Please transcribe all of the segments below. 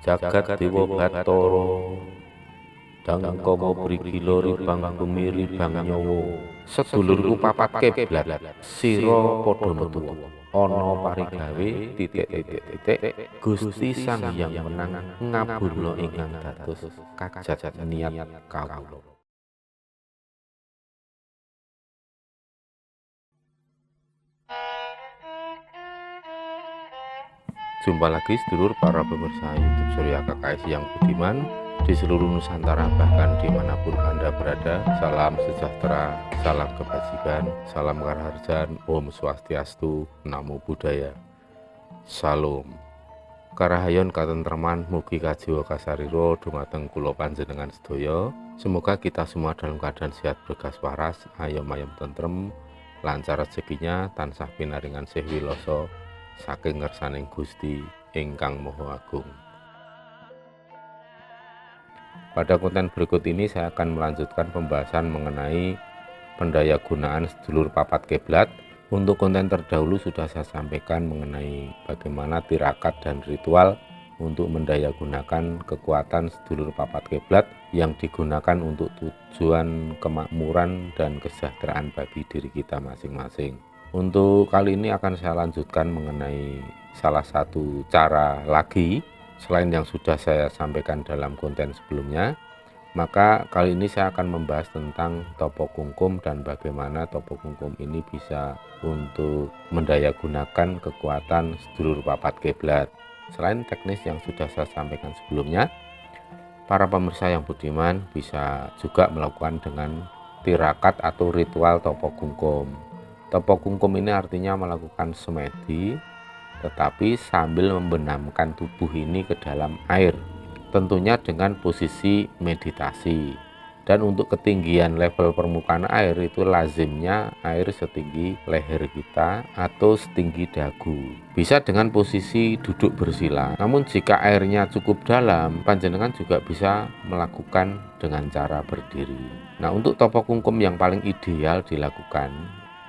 Jagat Dewa Bathara Dangkama Brigila Ribang Bumi Ribang Nyawa. Sedulurku papat kiblat sira padha metu ana parigawe titik Gusti Sang Hyang Menang ngabulna ingkang dados kajat niat kawula. Jumpa lagi sedulur para pemirsa YouTube Surya KKS yang budiman di seluruh Nusantara, bahkan dimanapun Anda berada. Salam sejahtera, salam kebajikan, salam karaharjan, Om Swastiastu, Namo Buddhaya, Salam. Karahayon katentreman mugi kajiwa kasariro dumateng kula panjenengan sedaya. Semoga kita semua dalam keadaan sehat bergas waras, ayem-ayem tentrem, lancar rezekinya, tansah pinaringan sih wiloso saking ngersaning Gusti ingkang Maha Agung. Pada konten berikut ini saya akan melanjutkan pembahasan mengenai pendayagunaan sedulur papat kiblat. Untuk konten terdahulu sudah saya sampaikan mengenai bagaimana tirakat dan ritual untuk mendayagunakan kekuatan sedulur papat kiblat yang digunakan untuk tujuan kemakmuran dan kesejahteraan bagi diri kita masing-masing. Untuk kali ini akan saya lanjutkan mengenai salah satu cara lagi selain yang sudah saya sampaikan dalam konten sebelumnya. Maka kali ini saya akan membahas tentang topo kungkum dan bagaimana topo kungkum ini bisa untuk mendayagunakan kekuatan sedulur papat kiblat. Selain teknis yang sudah saya sampaikan sebelumnya, para pemirsa yang budiman bisa juga melakukan dengan tirakat atau ritual topo kungkum. Topo kungkum ini artinya melakukan semedi, tetapi sambil membenamkan tubuh ini ke dalam air, tentunya dengan posisi meditasi. Dan untuk ketinggian level permukaan air itu lazimnya air setinggi leher kita atau setinggi dagu. Bisa dengan posisi duduk bersila. Namun jika airnya cukup dalam, panjenengan juga bisa melakukan dengan cara berdiri. Nah, untuk topo kungkum yang paling ideal dilakukan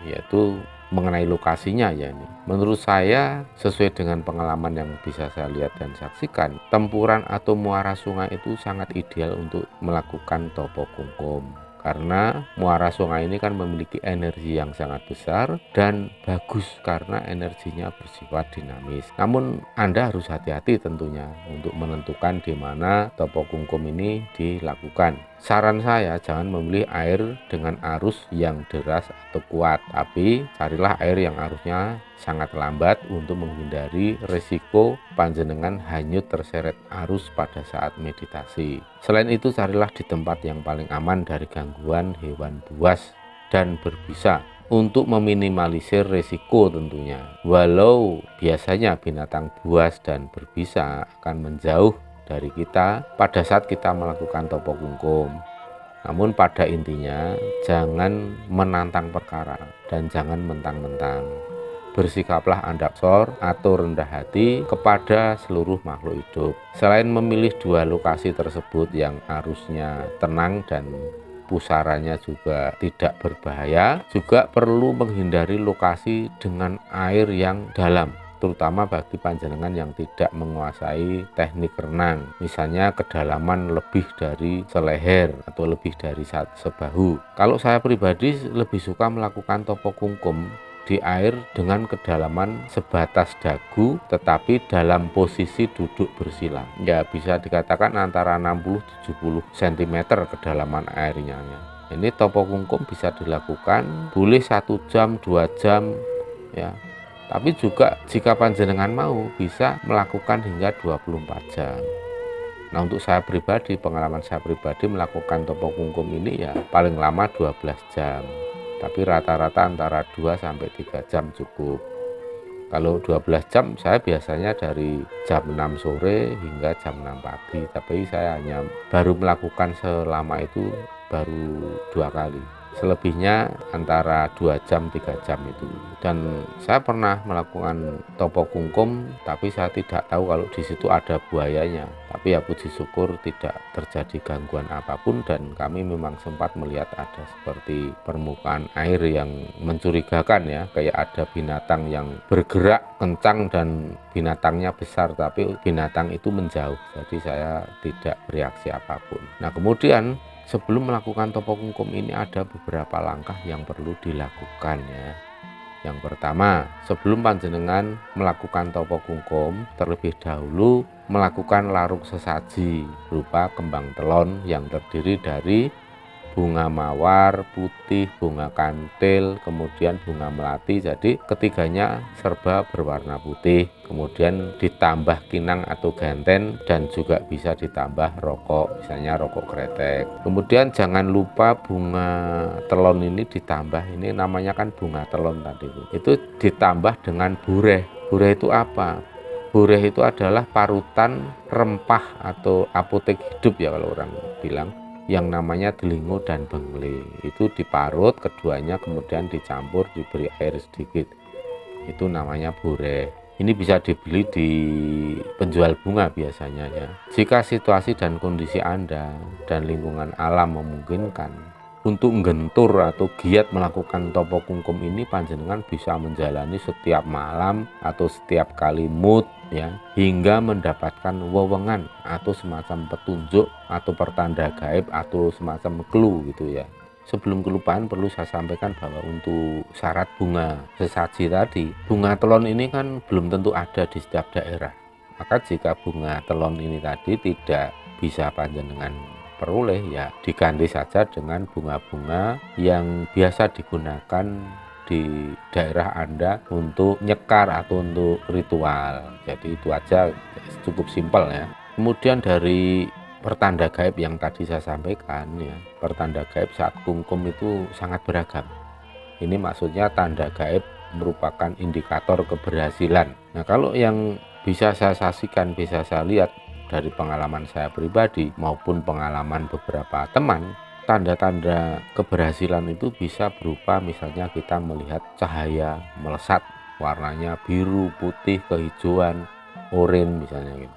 yaitu mengenai lokasinya ya ini. Menurut saya sesuai dengan pengalaman yang bisa saya lihat dan saksikan, tempuran atau muara sungai itu sangat ideal untuk melakukan topo kungkum. Karena muara sungai ini kan memiliki energi yang sangat besar dan bagus karena energinya bersifat dinamis. Namun Anda harus hati-hati tentunya untuk menentukan di mana topo kungkum ini dilakukan. Saran saya jangan memilih air dengan arus yang deras atau kuat, tapi carilah air yang arusnya sangat lambat untuk menghindari risiko panjenengan hanyut terseret arus pada saat meditasi. Selain itu carilah di tempat yang paling aman dari gangguan hewan buas dan berbisa untuk meminimalisir risiko tentunya. Walau biasanya binatang buas dan berbisa akan menjauh dari kita pada saat kita melakukan topo kungkum. Namun pada intinya jangan menantang perkara dan jangan mentang-mentang. Bersikaplah andaksor atau rendah hati kepada seluruh makhluk hidup. Selain memilih dua lokasi tersebut yang arusnya tenang dan pusarannya juga tidak berbahaya, juga perlu menghindari lokasi dengan air yang dalam, terutama bagi panjenengan yang tidak menguasai teknik renang, misalnya kedalaman lebih dari seleher atau lebih dari sebahu. Kalau saya pribadi lebih suka melakukan topo kungkum di air dengan kedalaman sebatas dagu tetapi dalam posisi duduk bersila. Ya bisa dikatakan antara 60-70 cm kedalaman airnya. Ini topo kungkum bisa dilakukan boleh 1 jam 2 jam ya. Tapi juga jika panjenengan mau bisa melakukan hingga 24 jam. Nah, untuk saya pribadi, pengalaman saya pribadi melakukan topo kungkum ini ya paling lama 12 jam. Tapi rata-rata antara 2-3 jam cukup. Kalau 12 jam saya biasanya dari jam 6 sore hingga jam 6 pagi. Tapi saya hanya baru melakukan selama itu baru 2 kali. selebihnya antara 2 jam 3 jam itu. Dan saya pernah melakukan topo kungkum, tapi saya tidak tahu kalau di situ ada buayanya. Tapi ya puji syukur tidak terjadi gangguan apapun, dan kami memang sempat melihat ada seperti permukaan air yang mencurigakan ya, kayak ada binatang yang bergerak kencang dan binatangnya besar, tapi binatang itu menjauh. Jadi saya tidak bereaksi apapun. Nah, kemudian sebelum melakukan topo kungkum ini ada beberapa langkah yang perlu dilakukan ya. Yang pertama, sebelum panjenengan melakukan topo kungkum, terlebih dahulu melakukan larung sesaji berupa kembang telon yang terdiri dari bunga mawar putih, bunga kantil, kemudian bunga melati. Jadi ketiganya serba berwarna putih, kemudian ditambah kinang atau ganten, dan juga bisa ditambah rokok, misalnya rokok kretek. Kemudian jangan lupa bunga telon ini ditambah, ini namanya kan bunga telon tadi itu ditambah dengan bureh. Bureh itu apa? Bureh itu adalah parutan rempah atau apotek hidup ya kalau orang bilang, yang namanya delingo dan bengle. Itu diparut keduanya, kemudian dicampur, diberi air sedikit, itu namanya bureh. Ini bisa dibeli di penjual bunga biasanya ya. Jika situasi dan kondisi Anda dan lingkungan alam memungkinkan untuk nggentur atau giat melakukan topo kungkum ini, panjenengan bisa menjalani setiap malam atau setiap kali mood ya, hingga mendapatkan wewengan atau semacam petunjuk atau pertanda gaib atau semacam clue gitu ya. Sebelum kelupaan perlu saya sampaikan bahwa untuk syarat bunga sesaji tadi, bunga telon ini kan belum tentu ada di setiap daerah. Maka jika bunga telon ini tadi tidak bisa panjenengan peroleh, ya diganti saja dengan bunga-bunga yang biasa digunakan di daerah Anda untuk nyekar atau untuk ritual. Jadi itu aja, cukup simpel ya. Kemudian dari pertanda gaib yang tadi saya sampaikan ya, pertanda gaib saat kungkum itu sangat beragam. Ini maksudnya tanda gaib merupakan indikator keberhasilan. Nah, kalau yang bisa saya saksikan, bisa saya lihat dari pengalaman saya pribadi maupun pengalaman beberapa teman, tanda-tanda keberhasilan itu bisa berupa misalnya kita melihat cahaya melesat, warnanya biru, putih, kehijauan, oranye misalnya gitu.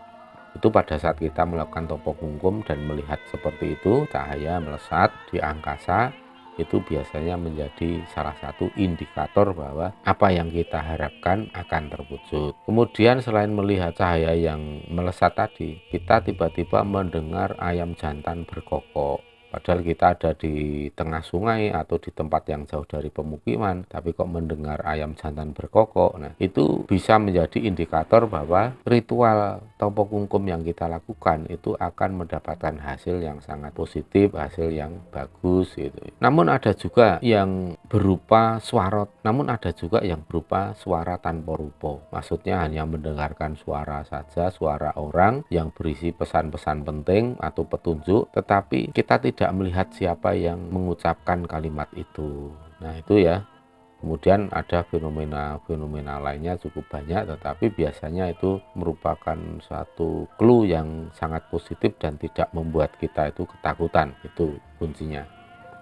Itu pada saat kita melakukan topo kungkum dan melihat seperti itu, cahaya melesat di angkasa, itu biasanya menjadi salah satu indikator bahwa apa yang kita harapkan akan terwujud. Kemudian selain melihat cahaya yang melesat tadi, kita tiba-tiba mendengar ayam jantan berkokok. Padahal kita ada di tengah sungai atau di tempat yang jauh dari pemukiman, tapi kok mendengar ayam jantan berkokok. Nah, itu bisa menjadi indikator bahwa ritual topo kungkum yang kita lakukan itu akan mendapatkan hasil yang sangat positif, hasil yang bagus gitu. Namun ada juga yang berupa swarot, namun ada juga yang berupa suara tanpa rupa. Maksudnya hanya mendengarkan suara saja, suara orang yang berisi pesan-pesan penting atau petunjuk, tetapi kita tidak melihat siapa yang mengucapkan kalimat itu. Nah, itu ya. Kemudian ada fenomena-fenomena lainnya cukup banyak, tetapi biasanya itu merupakan suatu clue yang sangat positif dan tidak membuat kita itu ketakutan. Itu kuncinya,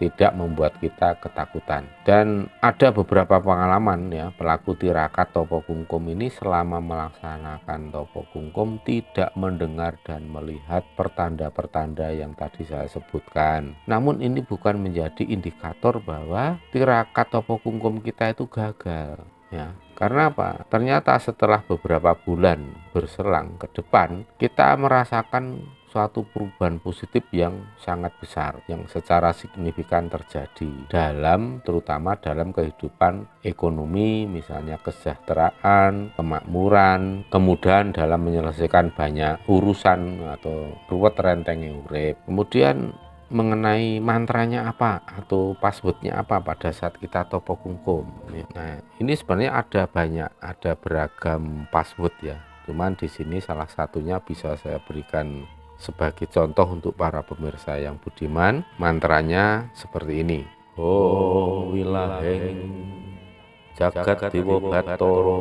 tidak membuat kita ketakutan. Dan ada beberapa pengalaman ya, pelaku tirakat topo kungkum ini selama melaksanakan topo kungkum tidak mendengar dan melihat pertanda-pertanda yang tadi saya sebutkan. Namun ini bukan menjadi indikator bahwa tirakat topo kungkum kita itu gagal ya. Karena apa? Ternyata setelah beberapa bulan berselang ke depan, kita merasakan suatu perubahan positif yang sangat besar, yang secara signifikan terjadi terutama dalam kehidupan ekonomi, misalnya kesejahteraan, kemakmuran, kemudahan dalam menyelesaikan banyak urusan atau ruwet renteng urip. Kemudian mengenai mantranya apa atau passwordnya apa pada saat kita topo kungkum. Nah, ini sebenarnya ada beragam password ya. Cuman di sini salah satunya bisa saya berikan sebagai contoh untuk para pemirsa yang budiman. Mantranya seperti ini. Om wilaheng jagat dewa batara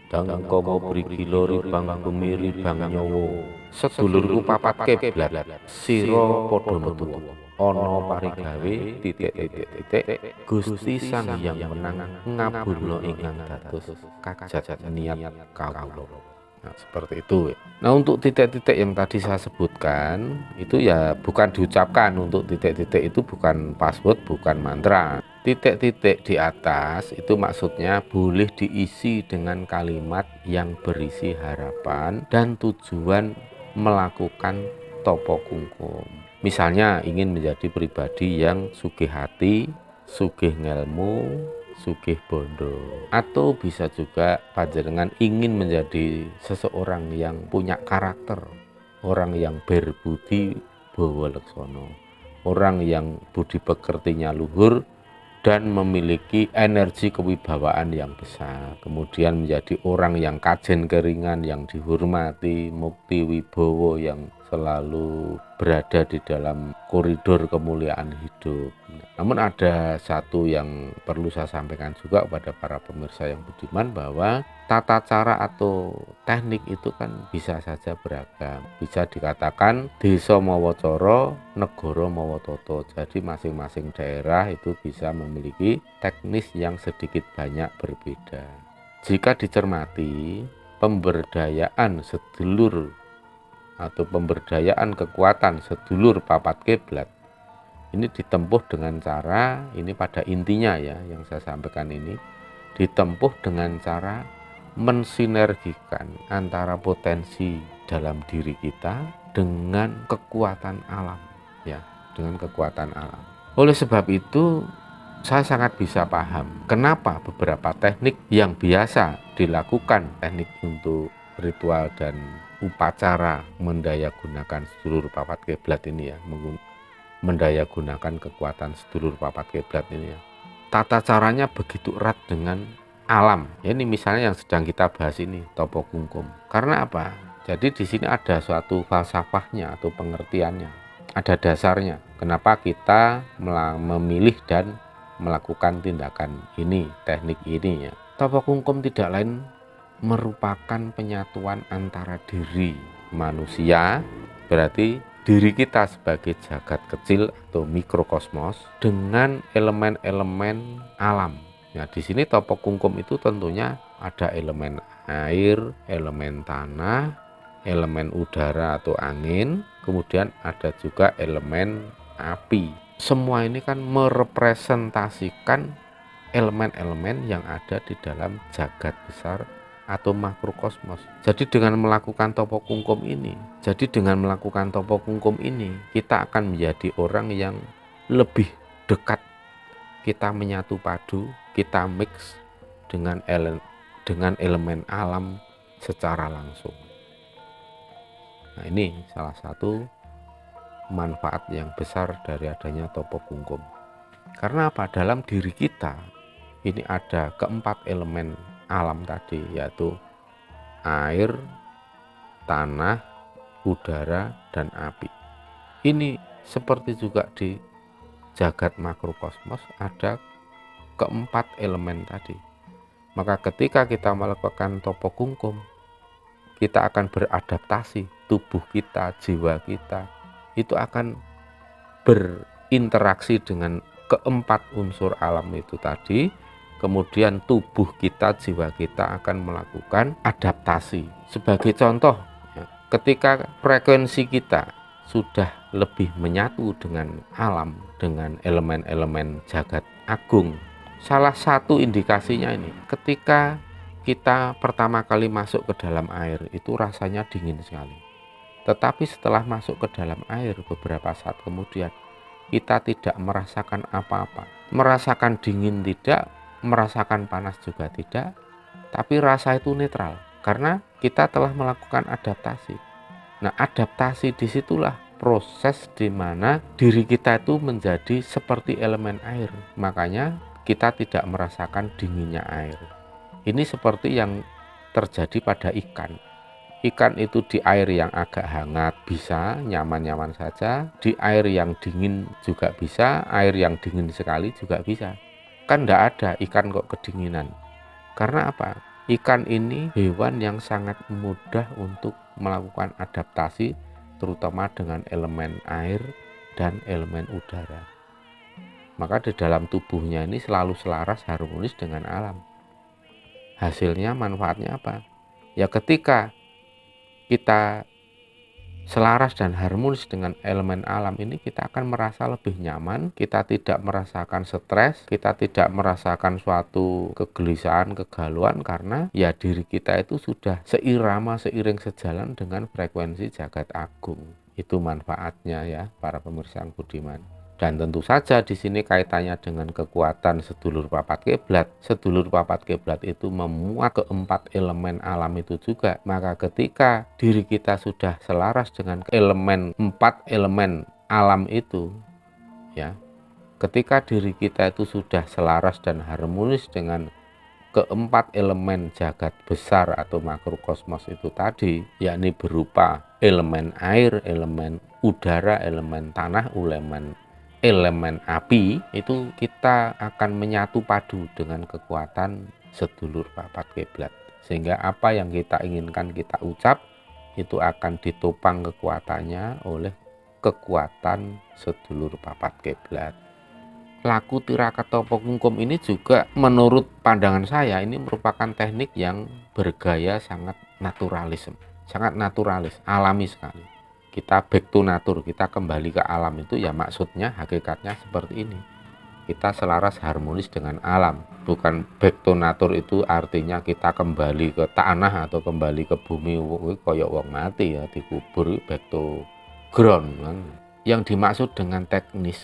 dang komo brigilori bang bumiri bang nyowo sedulurku papat kiblat, sira padha metu. Ana parigawe titik Gusti Sang Hyang Wenang ngabulna ingkang dados kajat niat kawula. Nah, seperti itu. Nah, untuk titik-titik yang tadi saya sebutkan itu ya bukan diucapkan. Untuk titik-titik itu bukan password, bukan mantra. Titik-titik di atas itu maksudnya boleh diisi dengan kalimat yang berisi harapan dan tujuan melakukan topo kungkum. Misalnya ingin menjadi pribadi yang sugih hati, sugih ngelmu, sugih bondo, atau bisa juga panjenengan ingin menjadi seseorang yang punya karakter, orang yang berbudi bawa leksono, orang yang budi pekertinya luhur dan memiliki energi kewibawaan yang besar, kemudian menjadi orang yang kajen keringan, yang dihormati, mukti wibowo, yang selalu berada di dalam koridor kemuliaan hidup. Namun ada satu yang perlu saya sampaikan juga kepada para pemirsa yang budiman, bahwa tata cara atau teknik itu kan bisa saja beragam. Bisa dikatakan desa mawa cara, negara mawa tata. Jadi masing-masing daerah itu bisa memiliki teknis yang sedikit banyak berbeda. Jika dicermati, pemberdayaan sedulur atau pemberdayaan kekuatan sedulur papat kiblat ini ditempuh dengan cara, ini pada intinya ya yang saya sampaikan ini, ditempuh dengan cara mensinergikan antara potensi dalam diri kita dengan kekuatan alam, ya, dengan kekuatan alam. Oleh sebab itu saya sangat bisa paham kenapa beberapa teknik yang biasa dilakukan, teknik untuk ritual dan upacara mendayagunakan sedulur papat kiblat ini ya, mendayagunakan kekuatan sedulur papat kiblat ini ya, tata caranya begitu erat dengan alam. Ya, ini misalnya yang sedang kita bahas ini, topo kungkum. Karena apa? Jadi di sini ada suatu falsafahnya atau pengertiannya, ada dasarnya. Kenapa kita memilih dan melakukan tindakan ini, teknik ini ya. Topo kungkum tidak lain merupakan penyatuan antara diri manusia, berarti diri kita sebagai jagat kecil atau mikrokosmos, dengan elemen-elemen alam. Nah, di sini topo kungkum itu tentunya ada elemen air, elemen tanah, elemen udara atau angin, kemudian ada juga elemen api. Semua ini kan merepresentasikan elemen-elemen yang ada di dalam jagat besar atau makrokosmos. Jadi dengan melakukan topo kungkum ini, kita akan menjadi orang yang lebih dekat. Kita menyatu padu, kita mix dengan elemen alam secara langsung. Nah, ini salah satu manfaat yang besar dari adanya topo kungkum. Karena apa? Dalam diri kita ini ada keempat elemen alam tadi, yaitu air, tanah, udara, dan api. Ini seperti juga di jagat makrokosmos ada keempat elemen tadi. Maka ketika kita melakukan topo kungkum, kita akan beradaptasi, tubuh kita, jiwa kita itu akan berinteraksi dengan keempat unsur alam itu tadi. Kemudian tubuh kita, jiwa kita akan melakukan adaptasi. Sebagai contoh, ketika frekuensi kita sudah lebih menyatu dengan alam, dengan elemen-elemen jagat agung, salah satu indikasinya ini, ketika kita pertama kali masuk ke dalam air, itu rasanya dingin sekali. Tetapi setelah masuk ke dalam air beberapa saat kemudian, kita tidak merasakan apa-apa. Merasakan dingin tidak, merasakan panas juga tidak, tapi rasa itu netral karena kita telah melakukan adaptasi. Nah, adaptasi disitulah proses di mana diri kita itu menjadi seperti elemen air, makanya kita tidak merasakan dinginnya air. Ini seperti yang terjadi pada ikan. Ikan itu di air yang agak hangat bisa, nyaman-nyaman saja, di air yang dingin juga bisa, air yang dingin sekali juga bisa. Kan enggak ada ikan kok kedinginan. Karena apa? Ikan ini hewan yang sangat mudah untuk melakukan adaptasi, terutama dengan elemen air dan elemen udara. Maka di dalam tubuhnya ini selalu selaras harmonis dengan alam. Hasilnya manfaatnya apa? Ya ketika kita selaras dan harmonis dengan elemen alam ini, kita akan merasa lebih nyaman, kita tidak merasakan stres, kita tidak merasakan suatu kegelisahan, kegalauan, karena ya diri kita itu sudah seirama, seiring sejalan dengan frekuensi jagat agung. Itu manfaatnya ya para pemirsa yang budiman. Dan tentu saja di sini kaitannya dengan kekuatan sedulur papat kiblat. Sedulur papat kiblat itu memuat keempat elemen alam itu juga. Maka ketika diri kita sudah selaras dengan empat elemen alam itu, ya, ketika diri kita itu sudah selaras dan harmonis dengan keempat elemen jagat besar atau makrokosmos itu tadi, yakni berupa elemen air, elemen udara, elemen tanah, elemen api, itu kita akan menyatu padu dengan kekuatan sedulur papat kiblat, sehingga apa yang kita inginkan kita ucap itu akan ditopang kekuatannya oleh kekuatan sedulur papat kiblat. Laku tirakat topo kungkum ini juga menurut pandangan saya ini merupakan teknik yang bergaya sangat naturalis, alami sekali. Kita back to nature, kita kembali ke alam, itu ya maksudnya hakikatnya seperti ini. Kita selaras harmonis dengan alam. Bukan back to nature itu artinya kita kembali ke tanah atau kembali ke bumi koyok wong mati ya, dikubur, back to ground kan. Yang dimaksud dengan teknis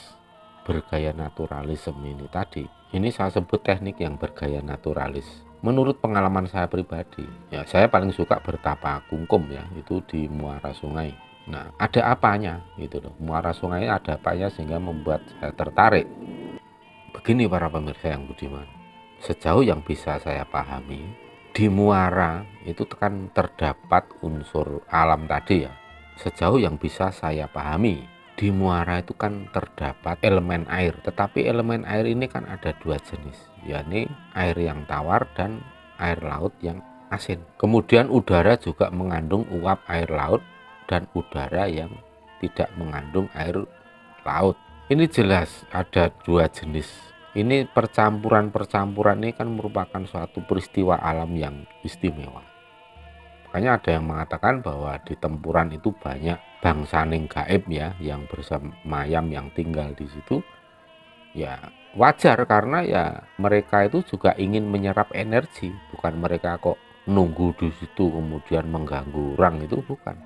bergaya naturalisme ini tadi, ini saya sebut teknik yang bergaya naturalis. Menurut pengalaman saya pribadi, ya saya paling suka bertapa kungkum ya, itu di muara sungai. Nah, ada apanya gitu loh. Muara sungai ada apanya sehingga membuat saya tertarik. Begini para pemirsa yang budiman, sejauh yang bisa saya pahami, di muara itu kan terdapat unsur alam tadi ya. Sejauh yang bisa saya pahami, di muara itu kan terdapat elemen air. Tetapi elemen air ini kan ada dua jenis, yakni air yang tawar dan air laut yang asin. Kemudian udara juga mengandung uap air laut dan udara yang tidak mengandung air laut. Ini jelas ada dua jenis. Ini percampuran ini kan merupakan suatu peristiwa alam yang istimewa. Makanya ada yang mengatakan bahwa di tempuran itu banyak bangsaning gaib ya, yang bersemayam, yang tinggal di situ. Ya wajar, karena ya mereka itu juga ingin menyerap energi, bukan mereka kok nunggu di situ kemudian mengganggu orang, itu bukan.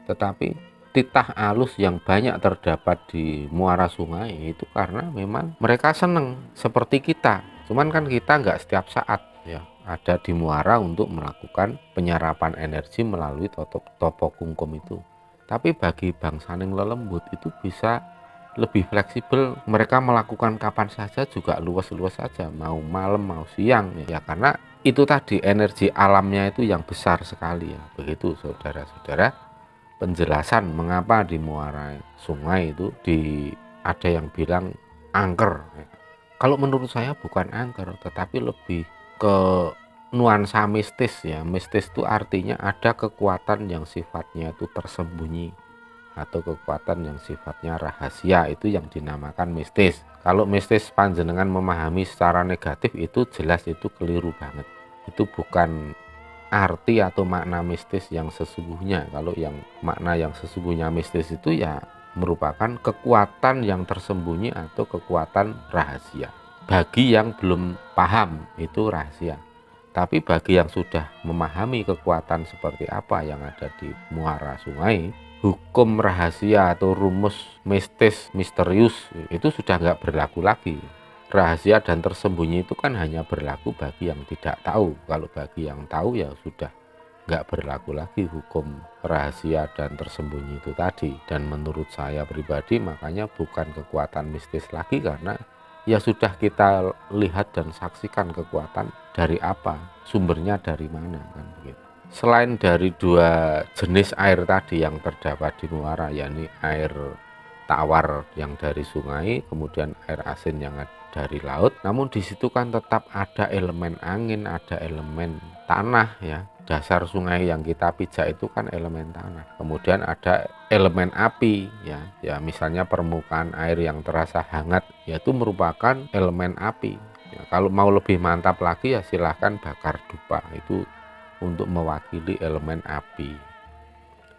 Tetapi titah alus yang banyak terdapat di muara sungai itu karena memang mereka seneng seperti kita. Cuman kan kita nggak setiap saat ya ada di muara untuk melakukan penyerapan energi melalui topo kungkum itu. Tapi bagi bangsaning lelembut itu bisa lebih fleksibel, mereka melakukan kapan saja juga luas-luas saja, mau malam mau siang ya, karena itu tadi energi alamnya itu yang besar sekali ya. Begitu saudara-saudara penjelasan mengapa di muara sungai itu ada yang bilang angker. Kalau menurut saya bukan angker, tetapi lebih ke nuansa mistis ya. Mistis itu artinya ada kekuatan yang sifatnya itu tersembunyi atau kekuatan yang sifatnya rahasia, itu yang dinamakan mistis. Kalau mistis panjenengan memahami secara negatif itu jelas itu keliru banget. Itu bukan arti atau makna mistis yang sesungguhnya. Kalau yang makna yang sesungguhnya mistis itu ya merupakan kekuatan yang tersembunyi atau kekuatan rahasia. Bagi yang belum paham itu rahasia. Tapi bagi yang sudah memahami kekuatan seperti apa yang ada di muara sungai, hukum rahasia atau rumus mistis, misterius itu sudah nggak berlaku lagi. Rahasia dan tersembunyi itu kan hanya berlaku bagi yang tidak tahu. Kalau bagi yang tahu ya sudah nggak berlaku lagi hukum rahasia dan tersembunyi itu tadi. Dan menurut saya pribadi makanya bukan kekuatan mistis lagi, karena ya sudah kita lihat dan saksikan kekuatan dari apa, sumbernya dari mana kan begitu. Selain dari dua jenis air tadi yang terdapat di muara, yakni air tawar yang dari sungai, kemudian air asin yang dari laut. Namun di situ kan tetap ada elemen angin, ada elemen tanah ya. Dasar sungai yang kita pijak itu kan elemen tanah. Kemudian ada elemen api ya. Ya misalnya permukaan air yang terasa hangat, yaitu merupakan elemen api. Ya, kalau mau lebih mantap lagi ya silahkan bakar dupa, itu untuk mewakili elemen api.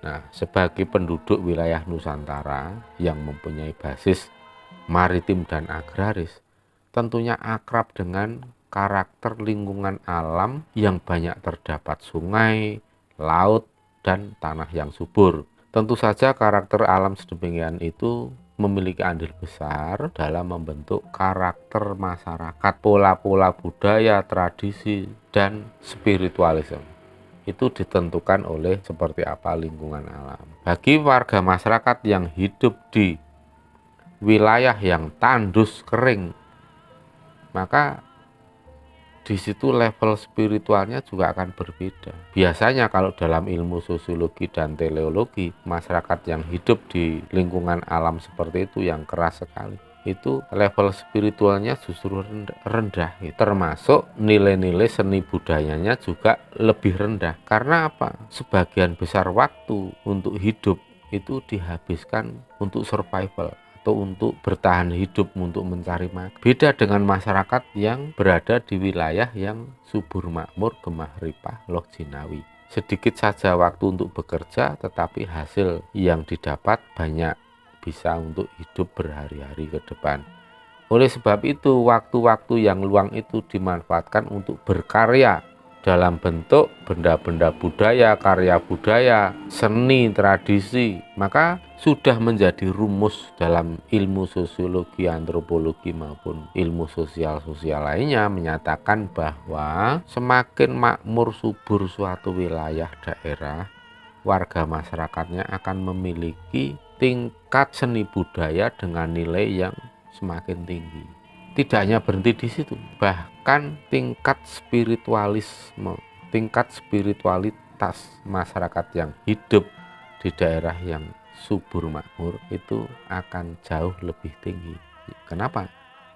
Nah, sebagai penduduk wilayah Nusantara yang mempunyai basis maritim dan agraris, tentunya akrab dengan karakter lingkungan alam yang banyak terdapat sungai, laut, dan tanah yang subur. Tentu saja karakter alam sedemikian itu memiliki andil besar dalam membentuk karakter masyarakat, pola-pola budaya, tradisi, dan spiritualisme. Itu ditentukan oleh seperti apa lingkungan alam. Bagi warga masyarakat yang hidup di wilayah yang tandus kering, maka di situ level spiritualnya juga akan berbeda. Biasanya kalau dalam ilmu sosiologi dan teleologi, masyarakat yang hidup di lingkungan alam seperti itu yang keras sekali, itu level spiritualnya justru rendah, termasuk nilai-nilai seni budayanya juga lebih rendah. Karena apa? Sebagian besar waktu untuk hidup itu dihabiskan untuk survival atau untuk bertahan hidup, untuk mencari makan. Beda dengan masyarakat yang berada di wilayah yang subur makmur, gemah ripah, loh jinawi. Sedikit saja waktu untuk bekerja, tetapi hasil yang didapat banyak, bisa untuk hidup berhari-hari ke depan. Oleh sebab itu, waktu-waktu yang luang itu dimanfaatkan untuk berkarya dalam bentuk benda-benda budaya, karya budaya, seni, tradisi. Maka sudah menjadi rumus dalam ilmu sosiologi, antropologi maupun ilmu sosial-sosial lainnya menyatakan bahwa semakin makmur subur suatu wilayah daerah, warga masyarakatnya akan memiliki tingkat seni budaya dengan nilai yang semakin tinggi. Tidak hanya berhenti di situ, bahkan tingkat spiritualisme, tingkat spiritualitas masyarakat yang hidup di daerah yang subur makmur itu akan jauh lebih tinggi. Kenapa?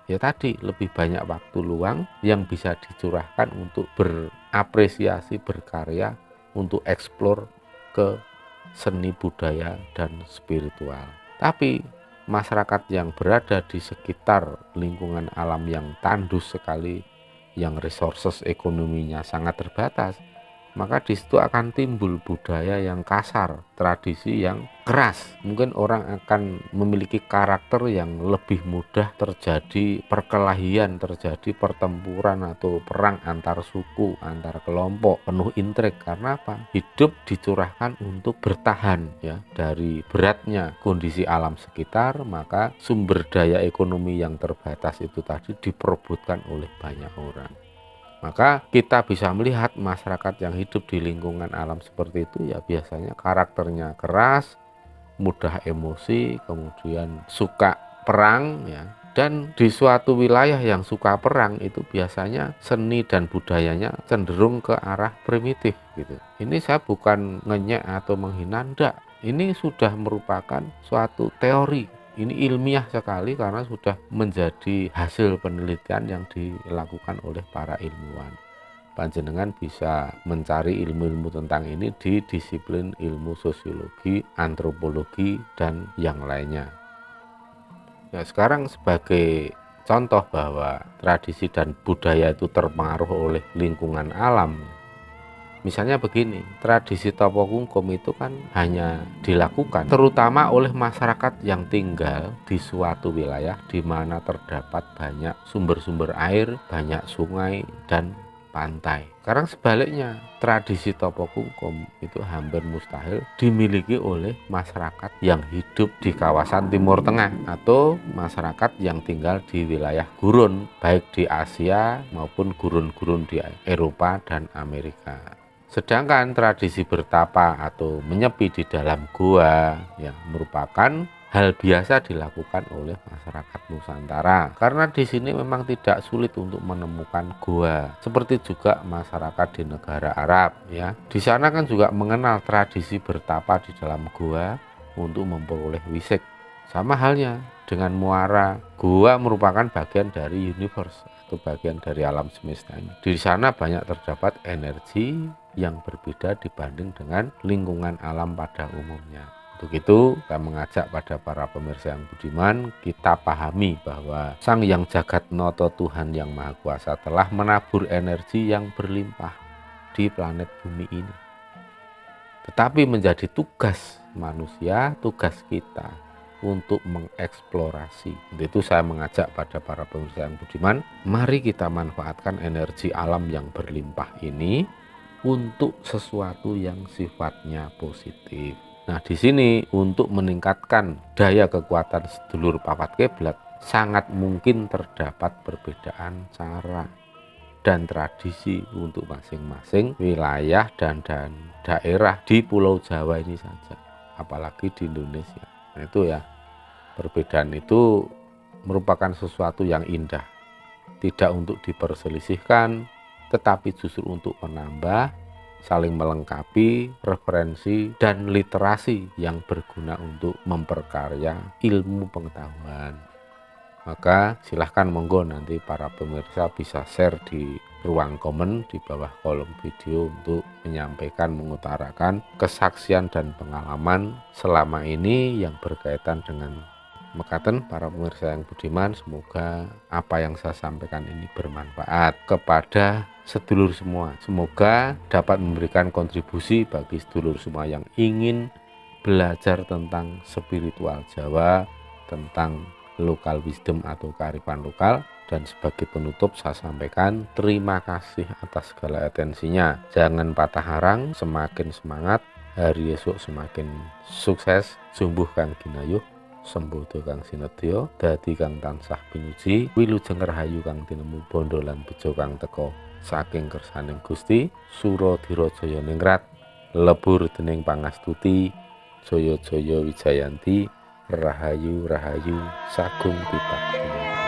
Ya tadi, lebih banyak waktu luang yang bisa dicurahkan untuk berapresiasi, berkarya, untuk eksplor ke seni budaya dan spiritual. Tapi masyarakat yang berada di sekitar lingkungan alam yang tandus sekali, yang resources ekonominya sangat terbatas, maka di situ akan timbul budaya yang kasar, tradisi yang keras. Mungkin orang akan memiliki karakter yang lebih mudah terjadi perkelahian, terjadi pertempuran atau perang antar suku, antar kelompok, penuh intrik. Karena apa? Hidup dicurahkan untuk bertahan ya dari beratnya kondisi alam sekitar, maka sumber daya ekonomi yang terbatas itu tadi diperebutkan oleh banyak orang. Maka kita bisa melihat masyarakat yang hidup di lingkungan alam seperti itu ya biasanya karakternya keras, mudah emosi, kemudian suka perang ya. Dan di suatu wilayah yang suka perang itu biasanya seni dan budayanya cenderung ke arah primitif gitu. Ini saya bukan ngenyek atau menghina, enggak. Ini sudah merupakan suatu teori. Ini ilmiah sekali karena sudah menjadi hasil penelitian yang dilakukan oleh para ilmuwan. Panjenengan bisa mencari ilmu-ilmu tentang ini di disiplin ilmu sosiologi, antropologi, dan yang lainnya. Ya, sekarang sebagai contoh bahwa tradisi dan budaya itu terpengaruh oleh lingkungan alam. Misalnya begini, tradisi Topo Kungkum itu kan hanya dilakukan terutama oleh masyarakat yang tinggal di suatu wilayah di mana terdapat banyak sumber-sumber air, banyak sungai dan pantai. Sekarang sebaliknya, tradisi Topo Kungkum itu hampir mustahil dimiliki oleh masyarakat yang hidup di kawasan Timur Tengah atau masyarakat yang tinggal di wilayah gurun, baik di Asia maupun gurun-gurun di Eropa dan Amerika. Sedangkan tradisi bertapa atau menyepi di dalam gua yang merupakan hal biasa dilakukan oleh masyarakat Nusantara. Karena di sini memang tidak sulit untuk menemukan gua. Seperti juga masyarakat di negara Arab ya. Di sana kan juga mengenal tradisi bertapa di dalam gua untuk memperoleh wisik. Sama halnya dengan muara, gua merupakan bagian dari universe atau bagian dari alam semesta ini. Di sana banyak terdapat energi yang berbeda dibanding dengan lingkungan alam pada umumnya. Untuk itu, saya mengajak pada para pemirsa yang budiman, kita pahami bahwa Sang Yang Jagat Noto Tuhan Yang Maha Kuasa telah menabur energi yang berlimpah di planet bumi ini. Tetapi menjadi tugas manusia, tugas kita untuk mengeksplorasi. Untuk itu saya mengajak pada para pemirsa yang budiman, mari kita manfaatkan energi alam yang berlimpah ini untuk sesuatu yang sifatnya positif. Nah, di sini untuk meningkatkan daya kekuatan sedulur papat kiblat sangat mungkin terdapat perbedaan cara dan tradisi untuk masing-masing wilayah dan daerah di Pulau Jawa ini saja, apalagi di Indonesia. Nah, itu ya, perbedaan itu merupakan sesuatu yang indah, tidak untuk diperselisihkan, tetapi justru untuk menambah, saling melengkapi referensi dan literasi yang berguna untuk memperkaya ilmu pengetahuan. Maka silahkan monggo nanti para pemirsa bisa share di ruang komen di bawah kolom video untuk menyampaikan, mengutarakan kesaksian dan pengalaman selama ini yang berkaitan dengan mekaten para pemirsa yang budiman. Semoga apa yang saya sampaikan ini bermanfaat kepada sedulur semua. Semoga dapat memberikan kontribusi bagi sedulur semua yang ingin belajar tentang spiritual Jawa, tentang local wisdom atau kearifan lokal. Dan sebagai penutup saya sampaikan terima kasih atas segala atensinya. Jangan patah harang, semakin semangat, hari esok semakin sukses. Jumbuh kang ginayuh, sembodo kang sinedya, dadi kang tansah pinuji, wilujeng rahayu kang tinemu bondo lan bejo kang teka saking kersaning Gusti. Suradira jaya ningrat, lebur dening pangastuti, jaya jaya wijayanti, rahayu rahayu sagung titah.